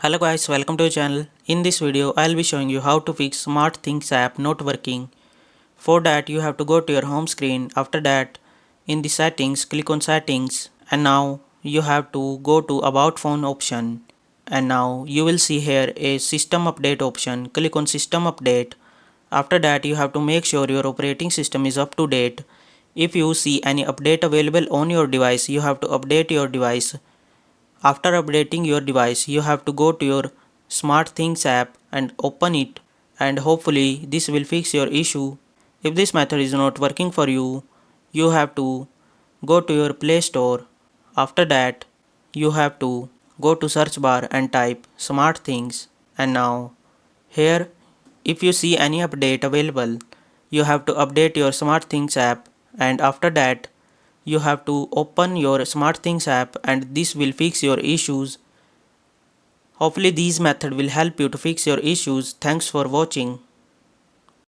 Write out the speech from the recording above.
Hello guys, welcome to the channel. In this video, I'll be showing you how to fix SmartThings app not working. For that, you have to go to your home screen. After that, in the settings, click on settings. And now you have to go to about phone option. And now you will see here a system update option. Click on system update. After that, you have to make sure your operating system is up to date. If you see any update available on your device, you have to update your device. After updating your device, you have to go to your SmartThings app and open it, and hopefully this will fix your issue. If this method is not working for you, you have to go to your Play Store. After that, you have to go to search bar and type SmartThings, and now here if you see any update available, you have to update your SmartThings app, and after that you have to open your SmartThings app and this will fix your issues. Hopefully these method will help you to fix your issues. Thanks for watching.